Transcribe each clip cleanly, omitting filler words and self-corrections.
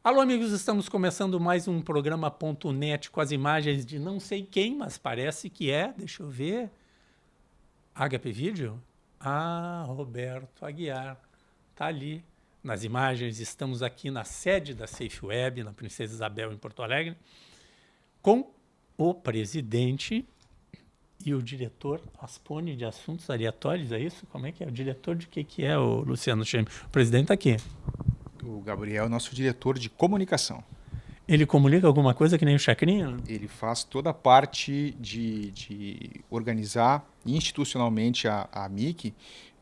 Alô, amigos, estamos começando mais um programa .net com as imagens de não sei quem, mas parece que é, deixa eu ver, HP Video? Ah, Roberto Aguiar, tá ali nas imagens. Estamos aqui na sede da Safe Web, na Princesa Isabel, em Porto Alegre, com o presidente e o diretor Aspone de Assuntos Aleatórios, é isso? Como é que é? O diretor de que é o Luciano Cheme? O presidente está aqui. O Gabriel é nosso diretor de comunicação. Ele comunica alguma coisa que nem o Chacrinha? Ele faz toda a parte de organizar institucionalmente a MIC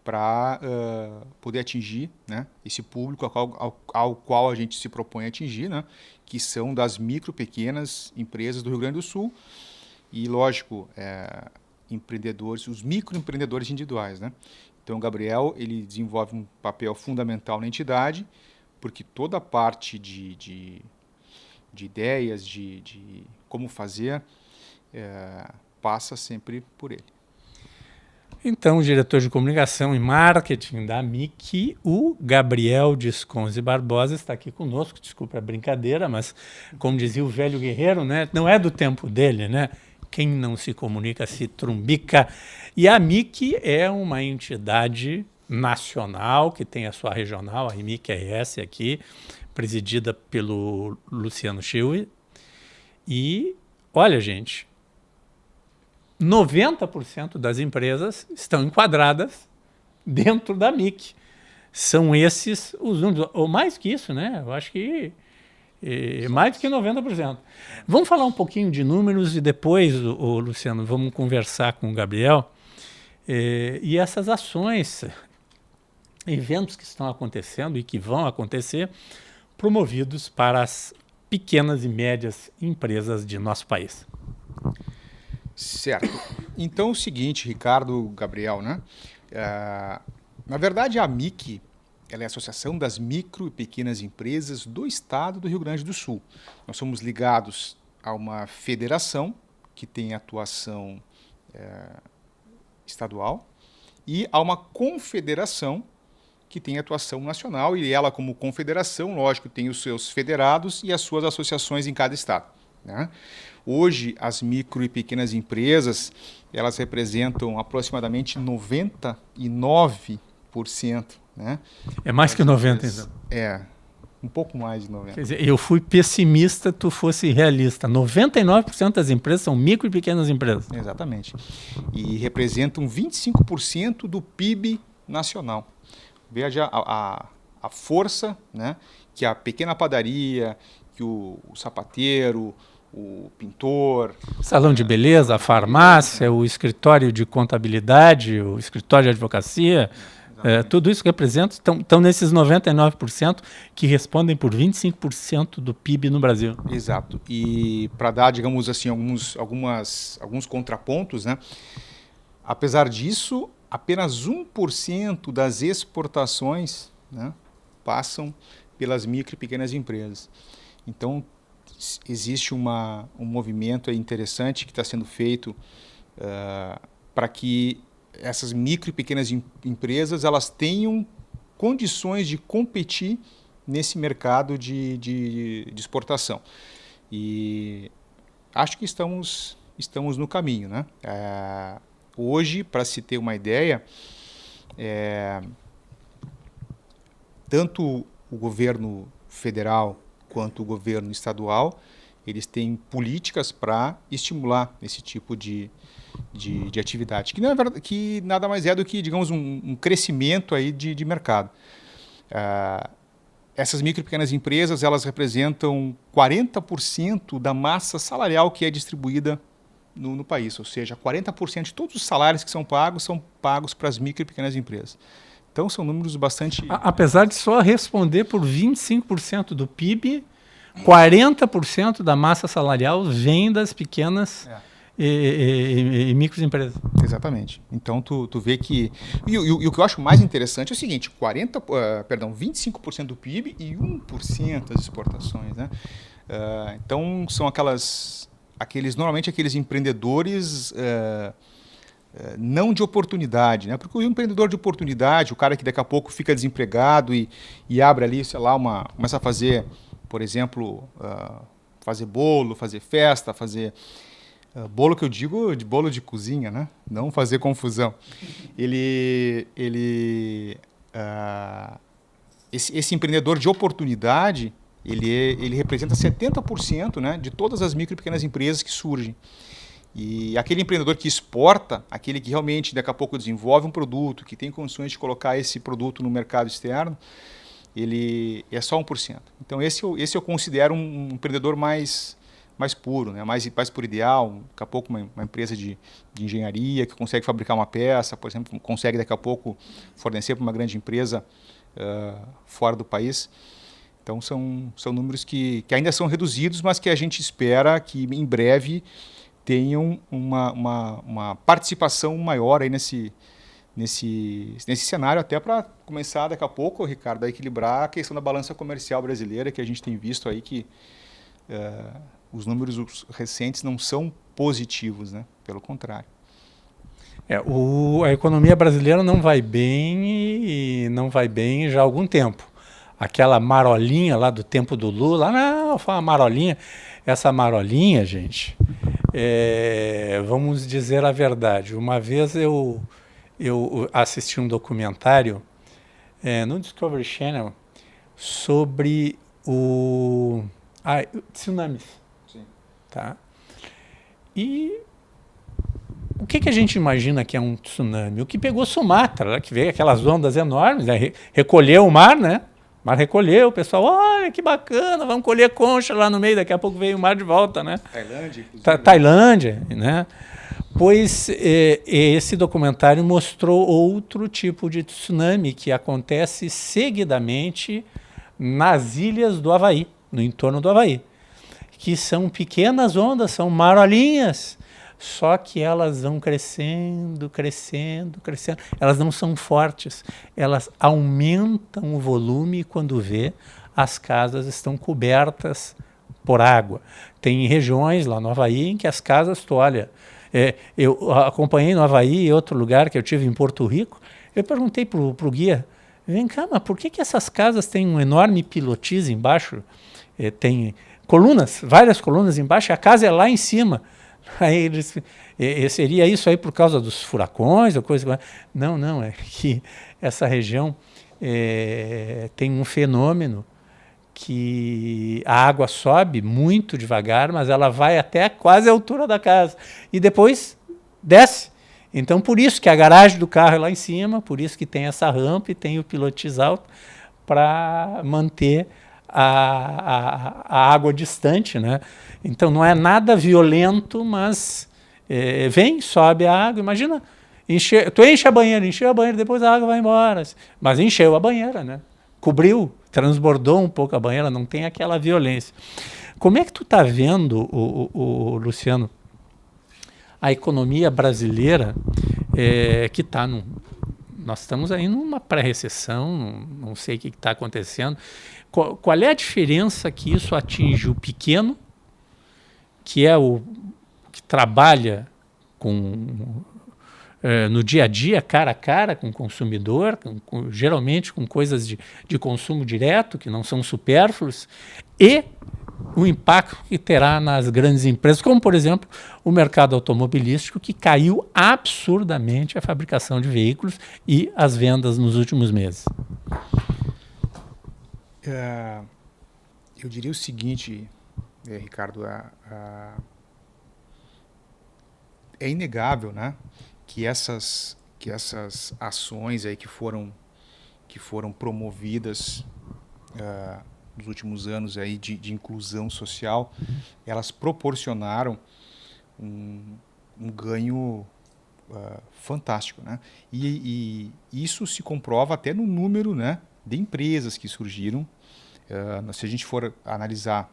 para poder atingir, né, esse público ao qual a gente se propõe a atingir, né, que são das micro, pequenas empresas do Rio Grande do Sul e, lógico, empreendedores, os microempreendedores individuais, né? Então, o Gabriel ele desenvolve um papel fundamental na entidade, porque toda a parte de ideias, de como fazer, passa sempre por ele. Então, o diretor de comunicação e marketing da MIC, o Gabriel Desconze Barbosa, está aqui conosco. Desculpa a brincadeira, mas como dizia o velho guerreiro, né, não é do tempo dele, né? Quem não se comunica se trumbica. E a MIC é uma entidade nacional que tem a sua regional, a MIC-RS aqui, presidida pelo Luciano Chilwe. E, olha, gente, 90% das empresas estão enquadradas dentro da MIC. São esses os números, ou mais que isso, né? Eu acho que mais do que 90%. Vamos falar um pouquinho de números e depois, Luciano, vamos conversar com o Gabriel. E essas ações, eventos que estão acontecendo e que vão acontecer, promovidos para as pequenas e médias empresas de nosso país. Certo. Então, é o seguinte, Ricardo, Gabriel, né? Na verdade, a MIC ela é a Associação das Micro e Pequenas Empresas do Estado do Rio Grande do Sul. Nós somos ligados a uma federação que tem atuação estadual e a uma confederação que tem atuação nacional, e ela, como confederação, lógico, tem os seus federados e as suas associações em cada estado, né? Hoje, as micro e pequenas empresas, elas representam aproximadamente 99%, né? É mais que 90, então. Um pouco mais de 90%. Quer dizer, eu fui pessimista, tu fosse realista. 99% das empresas são micro e pequenas empresas. Exatamente. E representam 25% do PIB nacional. Veja a força, né, que a pequena padaria, que o sapateiro, o pintor... Salão de beleza, a farmácia, o escritório de contabilidade, o escritório de advocacia, tudo isso representa, estão nesses 99% que respondem por 25% do PIB no Brasil. Exato. E para dar, digamos assim, alguns contrapontos, né, apesar disso, apenas 1% das exportações, né, passam pelas micro e pequenas empresas. Então, existe um movimento interessante que está sendo feito para que essas micro e pequenas empresas elas tenham condições de competir nesse mercado de exportação. E acho que estamos no caminho, né? Hoje, para se ter uma ideia, tanto o governo federal quanto o governo estadual, eles têm políticas para estimular esse tipo de atividade, que nada mais é do que, digamos, um crescimento aí de mercado. Essas micro e pequenas empresas, elas representam 40% da massa salarial que é distribuída no país, ou seja, 40% de todos os salários que são pagos para as micro e pequenas empresas. Então, são números bastante... Apesar de só responder por 25% do PIB, 40% da massa salarial vem das pequenas e microempresas. Exatamente. Então, tu vê que... E o que eu acho mais interessante é o seguinte, 25% do PIB e 1% das exportações, né? Então, são normalmente aqueles empreendedores... não de oportunidade, né? Porque o empreendedor de oportunidade, o cara que daqui a pouco fica desempregado e abre ali, sei lá, começa a fazer por exemplo, fazer bolo, fazer festa, fazer bolo, que eu digo de bolo de cozinha, né? Não fazer confusão. Esse empreendedor de oportunidade, ele representa 70%, né, de todas as micro e pequenas empresas que surgem. E aquele empreendedor que exporta, aquele que realmente daqui a pouco desenvolve um produto, que tem condições de colocar esse produto no mercado externo, ele é só 1%. Então esse eu considero um empreendedor mais puro, né? mais por ideal. Daqui a pouco uma empresa de engenharia que consegue fabricar uma peça, por exemplo, consegue daqui a pouco fornecer para uma grande empresa fora do país. Então são números que ainda são reduzidos, mas que a gente espera que em breve tenham uma participação maior aí nesse cenário, até para começar daqui a pouco, Ricardo, a equilibrar a questão da balança comercial brasileira, que a gente tem visto aí que os números recentes não são positivos, né? Pelo contrário. A economia brasileira não vai bem e não vai bem já há algum tempo. Aquela marolinha lá do tempo do Lula, não, foi uma marolinha. Essa marolinha, gente, vamos dizer a verdade. Uma vez eu assisti um documentário no Discovery Channel sobre tsunamis. Sim. Tá? E o que a gente imagina que é um tsunami? O que pegou Sumatra, que veio aquelas ondas enormes, né? Recolheu o mar, né? O mar recolheu, o pessoal, olha que bacana, vamos colher concha lá no meio, daqui a pouco veio o mar de volta, né? Tailândia, inclusive. Tailândia, né? Pois esse documentário mostrou outro tipo de tsunami que acontece seguidamente nas ilhas do Havaí, no entorno do Havaí, que são pequenas ondas, são marolinhas, só que elas vão crescendo, crescendo, crescendo. Elas não são fortes, elas aumentam o volume e quando vê, as casas estão cobertas por água. Tem regiões lá no Havaí em que as casas, olha, eu acompanhei no Havaí e outro lugar que eu tive em Porto Rico, eu perguntei para o guia, vem cá, mas por que essas casas têm um enorme pilotis embaixo? Tem colunas, várias colunas embaixo, e a casa é lá em cima. Aí eles, seria isso aí por causa dos furacões ou coisa? Não, é que essa região tem um fenômeno que a água sobe muito devagar, mas ela vai até quase a altura da casa e depois desce. Então, por isso que a garagem do carro é lá em cima, por isso que tem essa rampa e tem o pilotis alto para manter a água distante, né? Então não é nada violento, mas vem, sobe a água, imagina, tu enche a banheira, encheu a banheira, depois a água vai embora, mas encheu a banheira, né? Cobriu, transbordou um pouco a banheira, não tem aquela violência. Como é que tu está vendo, Luciano, a economia brasileira que está nós estamos aí numa pré-recessão, não sei o que está acontecendo. Qual é a diferença que isso atinge o pequeno, que é o que trabalha no dia a dia, cara a cara com o consumidor, geralmente com coisas de consumo direto, que não são supérfluos, e o impacto que terá nas grandes empresas, como, por exemplo, o mercado automobilístico, que caiu absurdamente a fabricação de veículos e as vendas nos últimos meses. Eu diria o seguinte, Ricardo, é inegável, né, que essas ações aí que foram promovidas nos últimos anos aí de inclusão social, elas proporcionaram um ganho fantástico, né? E isso se comprova até no número, né, de empresas que surgiram. Se a gente for analisar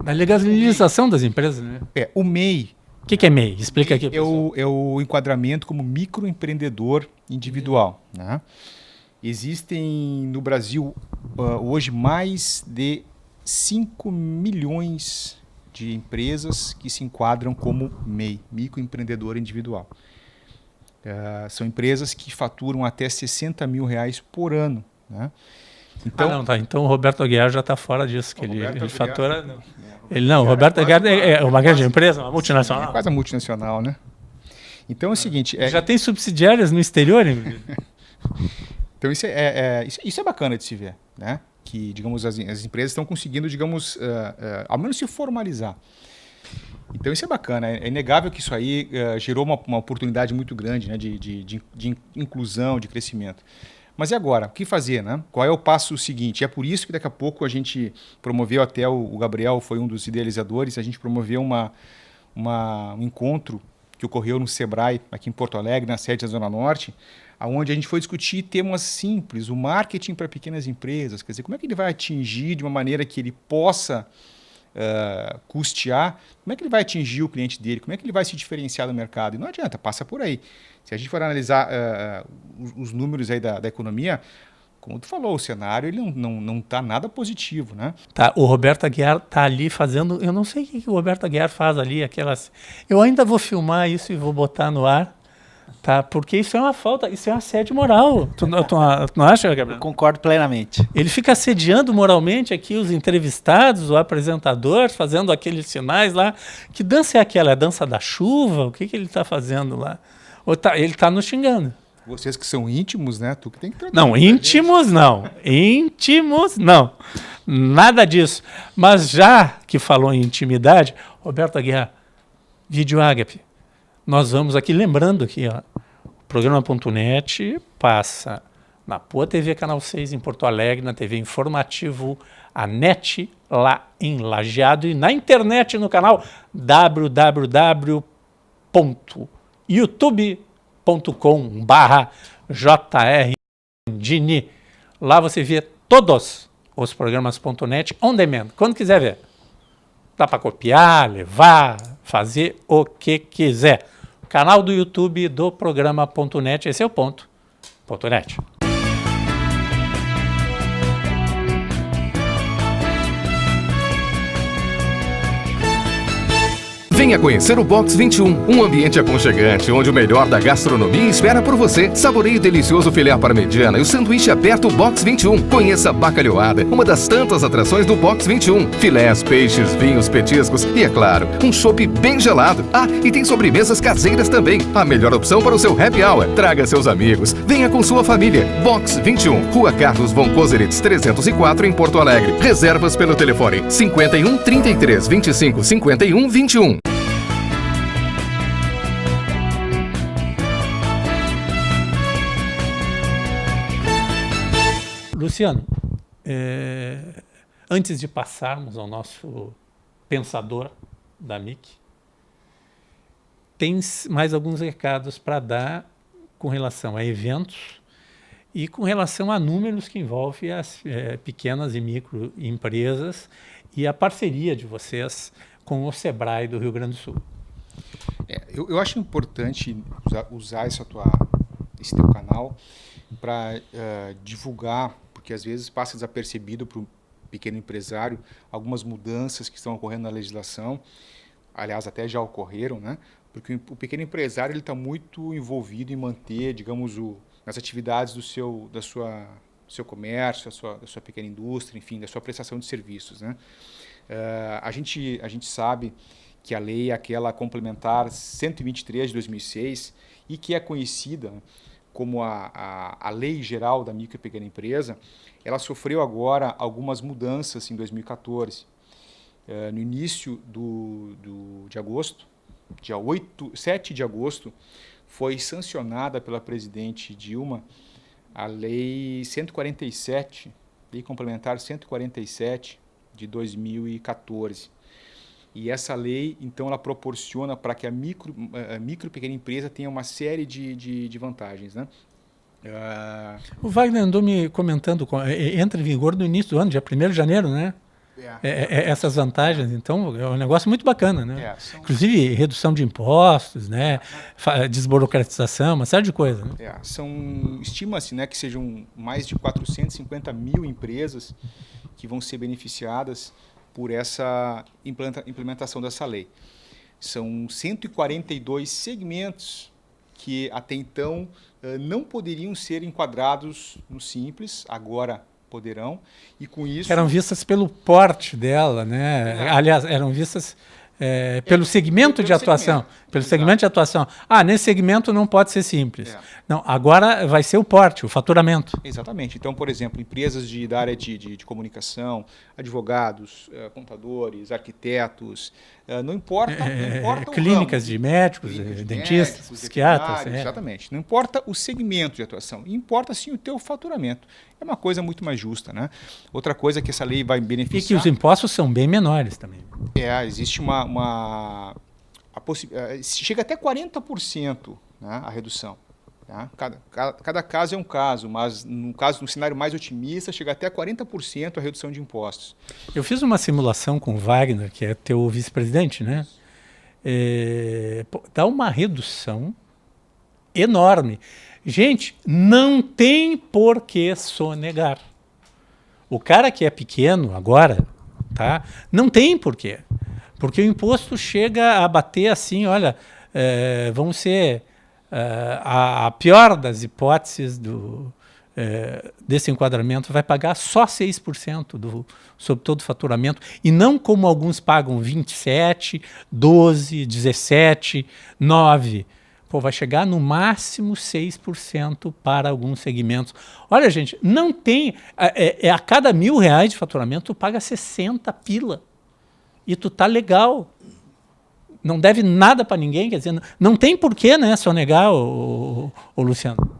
a legalização das empresas, né? O MEI. O que é MEI? Explica aqui. É o enquadramento como microempreendedor individual, né? Existem no Brasil hoje mais de 5 milhões de empresas que se enquadram como MEI, microempreendedor individual. São empresas que faturam até R$60 mil por ano, né? Então, não, tá. Então o Roberto Aguiar já está fora disso, que ele fatura... O Roberto Aguiar é uma grande empresa, uma multinacional. É quase uma multinacional, né? Então é o seguinte... Já tem subsidiárias no exterior, hein? Então isso é bacana de se ver, né? Que, digamos, as empresas estão conseguindo, digamos, ao menos se formalizar. Então isso é bacana. É inegável que isso aí gerou uma oportunidade muito grande, né? de inclusão, de crescimento. Mas e agora? O que fazer, né? Qual é o passo seguinte? É por isso que daqui a pouco a gente promoveu, até o Gabriel foi um dos idealizadores, a gente promoveu um encontro que ocorreu no Sebrae, aqui em Porto Alegre, na sede da Zona Norte, onde a gente foi discutir temas simples, o marketing para pequenas empresas, quer dizer, como é que ele vai atingir de uma maneira que ele possa custear, como é que ele vai atingir o cliente dele, como é que ele vai se diferenciar do mercado. E não adianta, passa por aí. Se a gente for analisar os números aí da economia, como tu falou, o cenário ele não está nada positivo, né? Tá, o Roberto Aguiar está ali fazendo... Eu não sei o que o Roberto Aguiar faz ali, aquelas... Eu ainda vou filmar isso e vou botar no ar, tá? Porque isso é uma falta, isso é um assédio moral. Tu não acha, Gabriel? Eu concordo plenamente. Ele fica assediando moralmente aqui os entrevistados, o apresentador, fazendo aqueles sinais lá. Que dança é aquela? É a dança da chuva? O que ele está fazendo lá? Ele está nos xingando. Vocês que são íntimos, né? Tu que tem que tratar. Não, íntimos não. Íntimos não. Nada disso. Mas já que falou em intimidade, Roberto Aguiar, Vídeo Ágape, nós vamos aqui, lembrando aqui, ó, o programa.net passa na Poa TV Canal 6 em Porto Alegre, na TV Informativo, a NET lá em Lajeado e na internet no canal www.youtube.com/JRDini. Lá você vê todos os programas.net on demand, quando quiser ver. Dá para copiar, levar, fazer o que quiser. Canal do YouTube do programa.net, esse é o ponto.net. Venha conhecer o Box 21, um ambiente aconchegante onde o melhor da gastronomia espera por você. Saboreie o delicioso filé à parmegiana e o sanduíche aberto Box 21. Conheça a bacalhoada, uma das tantas atrações do Box 21. Filés, peixes, vinhos, petiscos e, é claro, um chopp bem gelado. Ah, e tem sobremesas caseiras também. A melhor opção para o seu happy hour. Traga seus amigos. Venha com sua família. Box 21, Rua Carlos von Koselitz 304 em Porto Alegre. Reservas pelo telefone 51 33 25 51 21. Luciano, antes de passarmos ao nosso pensador da MIC, tem mais alguns recados para dar com relação a eventos e com relação a números que envolvem as pequenas e microempresas e a parceria de vocês com o Sebrae do Rio Grande do Sul. Eu acho importante usar esse teu canal para divulgar, porque às vezes passa desapercebido para o pequeno empresário algumas mudanças que estão ocorrendo na legislação, aliás, até já ocorreram, né? Porque o pequeno empresário está muito envolvido em manter, digamos, as atividades do seu comércio, da sua pequena indústria, enfim, da sua prestação de serviços, né? A gente sabe que a lei é aquela complementar 123 de 2006 e que é conhecida como a Lei Geral da Micro e Pequena Empresa, ela sofreu agora algumas mudanças em 2014. No início de agosto, dia 7 de agosto, foi sancionada pela presidente Dilma a Lei 147, Lei Complementar 147 de 2014. E essa lei, então, ela proporciona para que a micro e pequena empresa tenha uma série de vantagens, né? O Wagner andou me comentando, entra em vigor no início do ano, dia 1º de janeiro, né? Essas vantagens, então, é um negócio muito bacana, né? Inclusive, redução de impostos, né? Desburocratização, uma série de coisas. Né? Estima-se, né, que sejam mais de 450 mil empresas que vão ser beneficiadas por essa implementação dessa lei. São 142 segmentos que até então não poderiam ser enquadrados no Simples, agora poderão, e com isso... Eram vistas pelo porte dela, né? Aliás, eram vistas pelo segmento de atuação. Pelo segmento de atuação. Nesse segmento não pode ser simples. Não, agora vai ser o porte, o faturamento. Exatamente. Então, por exemplo, empresas da área de comunicação, advogados, contadores, arquitetos, não importa o clínicas ramo. de médicos, dentistas, psiquiatras. Exatamente. Não importa o segmento de atuação, importa sim o teu faturamento. É uma coisa muito mais justa, né? Outra coisa que essa lei vai beneficiar... E que os impostos são bem menores também. Existe chega até 40%, né, a redução. Tá? Cada caso é um caso, mas no cenário mais otimista, chega até 40% a redução de impostos. Eu fiz uma simulação com o Wagner, que é teu vice-presidente, né? Dá uma redução enorme. Gente, não tem por que sonegar. O cara que é pequeno agora, tá? Não tem por quê. Porque o imposto chega a bater assim, olha, vamos ser a pior das hipóteses desse enquadramento, vai pagar só 6% sobre todo o faturamento, e não como alguns pagam 27%, 12%, 17%, 9%. Vai chegar no máximo 6% para alguns segmentos. Olha, gente, não tem... a cada R$1.000 de faturamento, tu paga 60 pila. E tu tá legal. Não deve nada para ninguém, quer dizer, não tem porquê, né, sonegar, o Luciano.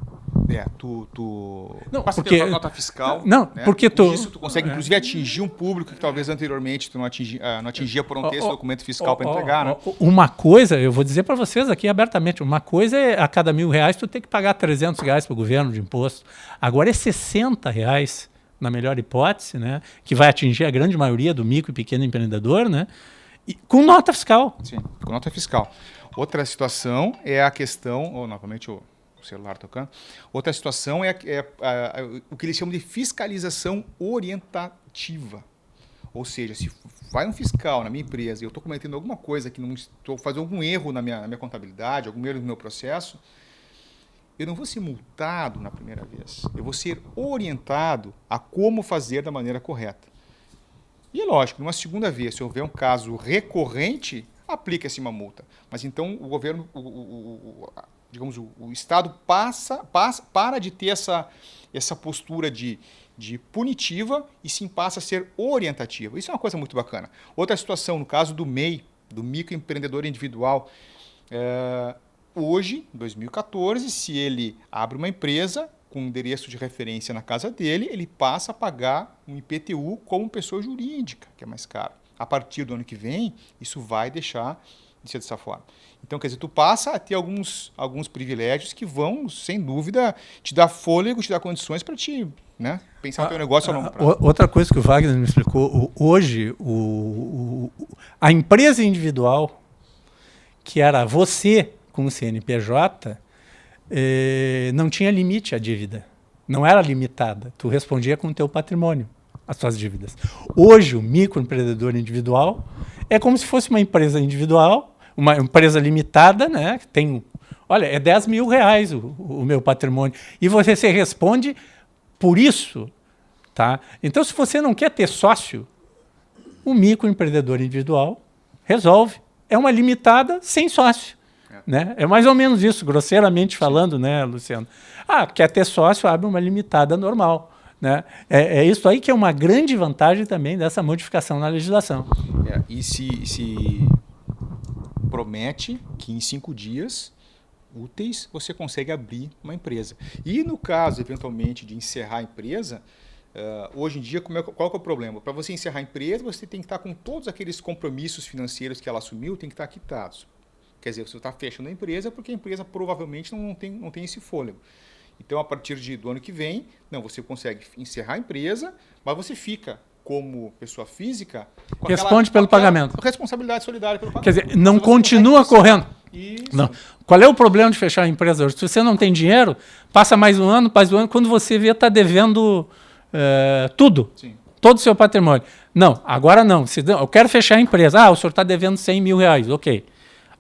Não, passa pela nota fiscal. Não, né? Porque tu... Isso tu consegue, inclusive, atingir um público que talvez anteriormente tu não atingia por não ter esse documento fiscal para entregar, né? Uma coisa, eu vou dizer para vocês aqui abertamente, uma coisa é a cada R$1.000 tu ter que pagar R$300 para o governo de imposto. Agora é R$60, na melhor hipótese, né? Que vai atingir a grande maioria do micro e pequeno empreendedor, né? E com nota fiscal. Sim, com nota fiscal. Outra situação é a questão, novamente o celular tocando. Outra situação é o que eles chamam de fiscalização orientativa. Ou seja, se vai um fiscal na minha empresa e eu estou cometendo alguma coisa que não estou fazendo algum erro na minha contabilidade, algum erro no meu processo, eu não vou ser multado na primeira vez. Eu vou ser orientado a como fazer da maneira correta. E é lógico, numa segunda vez, se houver um caso recorrente, aplica-se uma multa. Mas então o governo... digamos, o Estado para de ter essa postura de punitiva e sim passa a ser orientativa. Isso é uma coisa muito bacana. Outra situação, no caso do MEI, do microempreendedor individual, hoje, em 2014, se ele abre uma empresa com endereço de referência na casa dele, ele passa a pagar um IPTU como pessoa jurídica, que é mais caro. A partir do ano que vem, isso vai deixar de ser dessa forma. Então, quer dizer, tu passa a ter alguns privilégios que vão, sem dúvida, te dar fôlego, te dar condições para te, né, pensar no teu negócio a longo prazo. Outra coisa que o Wagner me explicou, hoje, a empresa individual, que era você com o CNPJ, não tinha limite a dívida. Não era limitada. Tu respondia com o teu patrimônio as suas dívidas. Hoje, o microempreendedor individual é como se fosse uma empresa individual, uma empresa limitada, né? Que tem, olha, é R$10.000 o meu patrimônio. E você se responde por isso, tá? Então, se você não quer ter sócio, o microempreendedor individual resolve. É uma limitada sem sócio. Né? É mais ou menos isso, grosseiramente falando, né, Luciano? Quer ter sócio, abre uma limitada normal. Né? É isso aí que é uma grande vantagem também dessa modificação na legislação. E se promete que em 5 dias úteis você consegue abrir uma empresa. E no caso, eventualmente, de encerrar a empresa, hoje em dia, qual que é o problema? Para você encerrar a empresa, você tem que estar com todos aqueles compromissos financeiros que ela assumiu, tem que estar quitados. Quer dizer, você está fechando a empresa porque a empresa provavelmente não tem esse fôlego. Então, a partir do ano que vem, você consegue encerrar a empresa, mas você fica, como pessoa física... Responde pelo pagamento. Responsabilidade solidária pelo Quer pagamento. dizer, não continua correndo. Não. Qual é o problema de fechar a empresa hoje? Se você não tem dinheiro, passa mais um ano, quando você vê, está devendo tudo. Sim. Todo o seu patrimônio. Não, agora não. Eu quero fechar a empresa. O senhor está devendo R$100.000, ok.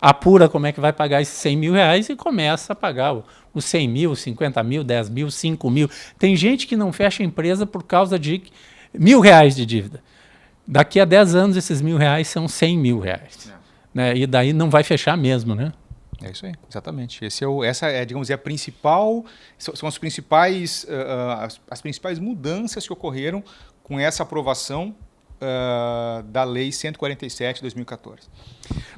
apura como é que vai pagar esses 100 mil reais e começa a pagar os 100 mil, 50 mil, 10 mil, 5 mil. Tem gente que não fecha a empresa por causa de R$1.000 de dívida. Daqui a 10 anos, esses R$1.000 são 100 mil reais. Né? E daí não vai fechar mesmo, né? É isso aí, exatamente. Essa é, digamos, a principal, são as principais mudanças que ocorreram com essa aprovação da Lei 147 de 2014.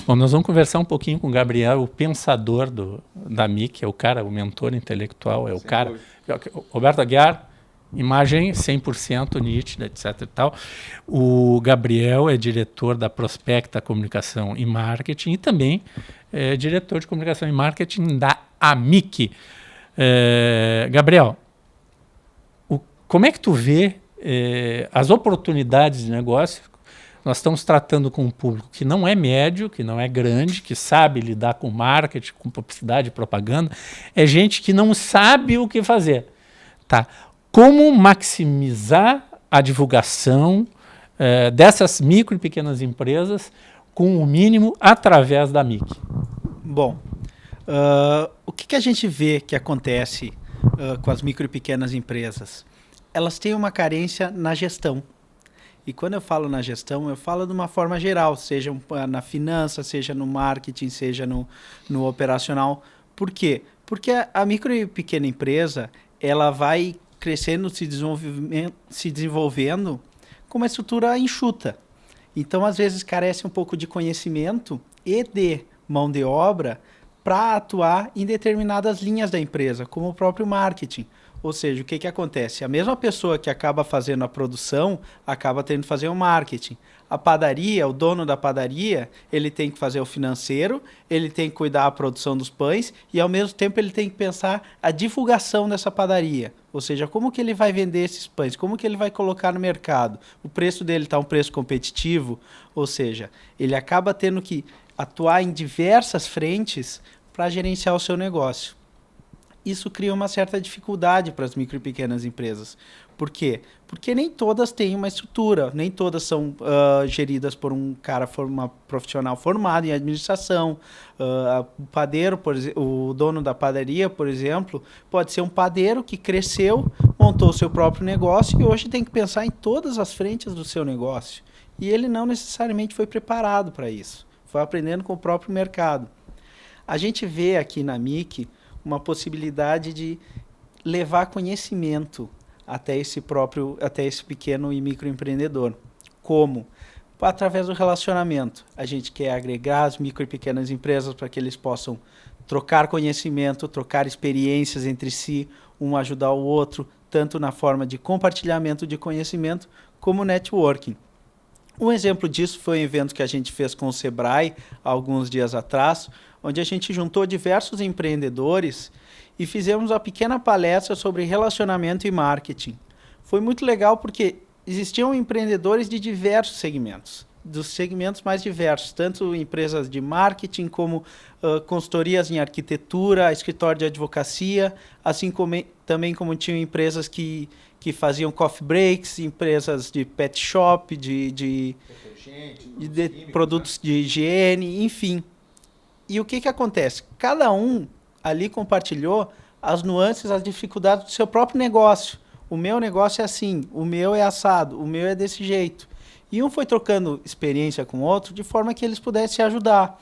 Bom, nós vamos conversar um pouquinho com o Gabriel, o pensador da MIC, é o cara, o mentor intelectual, é o cara. Roberto Aguiar, imagem 100% nítida, etc. E tal. O Gabriel é diretor da Prospecta Comunicação e Marketing e também é diretor de Comunicação e Marketing da AMIC. Gabriel, como é que tu vê as oportunidades de negócio? Nós estamos tratando com um público que não é médio, que não é grande, que sabe lidar com marketing, com publicidade e propaganda. É gente que não sabe o que fazer. Tá? Como maximizar a divulgação dessas micro e pequenas empresas com o mínimo através da MIC? Bom, o que a gente vê que acontece com as micro e pequenas empresas? Elas têm uma carência na gestão. E quando eu falo na gestão, eu falo de uma forma geral, seja na finança, seja no marketing, seja no operacional. Por quê? Porque a micro e pequena empresa, ela vai crescendo, se desenvolvendo com uma estrutura enxuta. Então, às vezes, carece um pouco de conhecimento e de mão de obra para atuar em determinadas linhas da empresa, como o próprio marketing. Ou seja, o que acontece? A mesma pessoa que acaba fazendo a produção, acaba tendo que fazer o marketing. A padaria, o dono da padaria, ele tem que fazer o financeiro, ele tem que cuidar da produção dos pães e, ao mesmo tempo, ele tem que pensar a divulgação dessa padaria. Ou seja, como que ele vai vender esses pães? Como que ele vai colocar no mercado? O preço dele está um preço competitivo? Ou seja, ele acaba tendo que atuar em diversas frentes para gerenciar o seu negócio. Isso cria uma certa dificuldade para as micro e pequenas empresas. Por quê? Porque nem todas têm uma estrutura, nem todas são geridas por um cara, uma profissional formado em administração. O padeiro, o dono da padaria, por exemplo, pode ser um padeiro que cresceu, montou o seu próprio negócio e hoje tem que pensar em todas as frentes do seu negócio. E ele não necessariamente foi preparado para isso. Foi aprendendo com o próprio mercado. A gente vê aqui na MIC uma possibilidade de levar conhecimento até esse pequeno e microempreendedor. Como? Através do relacionamento. A gente quer agregar as micro e pequenas empresas para que eles possam trocar conhecimento, trocar experiências entre si, um ajudar o outro, tanto na forma de compartilhamento de conhecimento, como networking. Um exemplo disso foi um evento que a gente fez com o Sebrae há alguns dias atrás, onde a gente juntou diversos empreendedores e fizemos uma pequena palestra sobre relacionamento e marketing. Foi muito legal porque existiam empreendedores de diversos segmentos, dos segmentos mais diversos, tanto empresas de marketing como consultorias em arquitetura, escritório de advocacia, assim também como tinham empresas que faziam coffee breaks, empresas de pet shop, de produtos de higiene, enfim. E o que acontece? Cada um ali compartilhou as nuances, as dificuldades do seu próprio negócio. O meu negócio é assim, o meu é assado, o meu é desse jeito. E um foi trocando experiência com o outro de forma que eles pudessem se ajudar.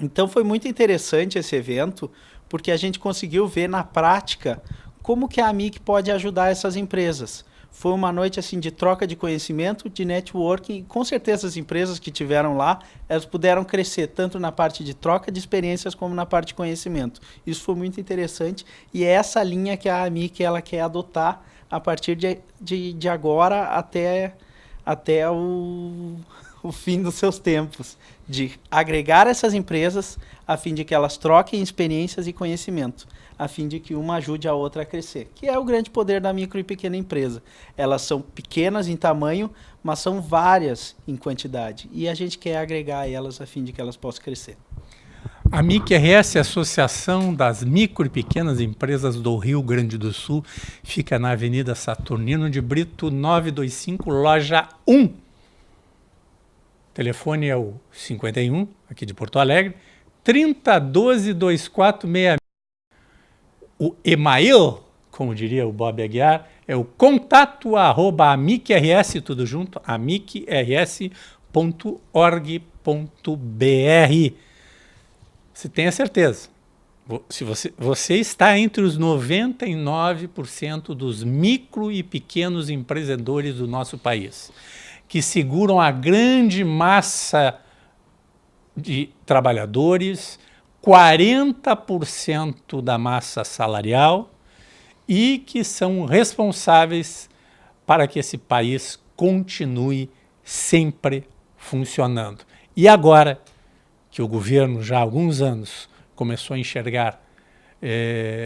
Então foi muito interessante esse evento, porque a gente conseguiu ver na prática como que a AMIC pode ajudar essas empresas. Foi uma noite assim de troca de conhecimento, de networking, e com certeza as empresas que tiveram lá, elas puderam crescer tanto na parte de troca de experiências como na parte de conhecimento. Isso foi muito interessante e é essa linha que a AMIC ela quer adotar a partir de agora até o fim dos seus tempos, de agregar essas empresas a fim de que elas troquem experiências e conhecimento, a fim de que uma ajude a outra a crescer, que é o grande poder da micro e pequena empresa. Elas são pequenas em tamanho, mas são várias em quantidade, e a gente quer agregar elas a fim de que elas possam crescer. A MIC-RS, Associação das Micro e Pequenas Empresas do Rio Grande do Sul, fica na Avenida Saturnino de Brito, 925, loja 1. O telefone é o 51, aqui de Porto Alegre, 3012-2466. O e-mail, como diria o Bob Aguiar, é o contato@amicrs, tudo junto, amicrs.org.br. Você tenha certeza. Se você está entre os 99% dos micro e pequenos empreendedores do nosso país, que seguram a grande massa de trabalhadores, 40% da massa salarial, e que são responsáveis para que esse país continue sempre funcionando. E agora que o governo já há alguns anos começou a enxergar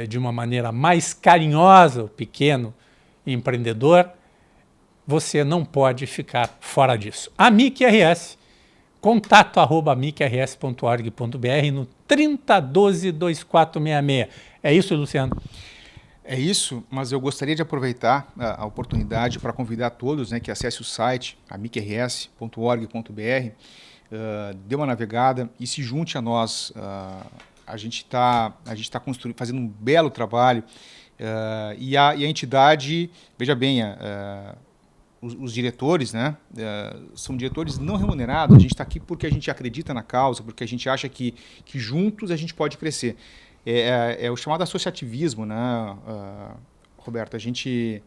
de uma maneira mais carinhosa o pequeno empreendedor, você não pode ficar fora disso. AmicRS, contato@amicrs.org.br no 3012-2466. É isso, Luciano? É isso, mas eu gostaria de aproveitar a oportunidade para convidar todos, né, que acesse o site amicrs.org.br, dê uma navegada e se junte a nós. A gente está fazendo um belo trabalho e a entidade, veja bem, os diretores, né, são diretores não remunerados. A gente está aqui porque a gente acredita na causa, porque a gente acha que juntos a gente pode crescer. É o chamado associativismo, né, Roberto? A gente...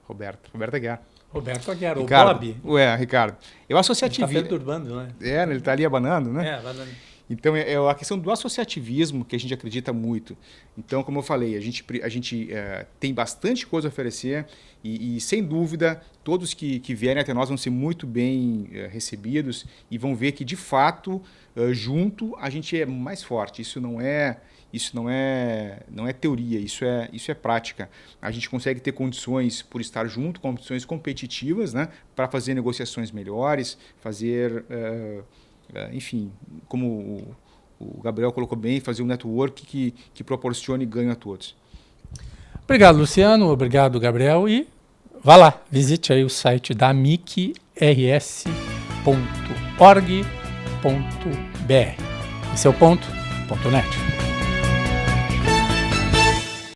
Roberto Aguiar. Roberto Aguiar, Ricardo, o Bob. Ricardo. É o associativismo. Ele está perturbando, né? Ele está ali abanando, né? abanando. Então, é a questão do associativismo que a gente acredita muito. Então, como eu falei, a gente tem bastante coisa a oferecer e sem dúvida, todos que vierem até nós vão ser muito bem recebidos e vão ver que, de fato, junto, a gente é mais forte. Isso não é teoria, isso é prática. A gente consegue ter condições, por estar junto, condições competitivas, né, para fazer negociações melhores, fazer... enfim, como o Gabriel colocou bem, fazer um network que proporcione ganho a todos. Obrigado, Luciano. Obrigado, Gabriel. E vá lá, visite aí o site da amicrs.org.br. Esse é o ponto.net.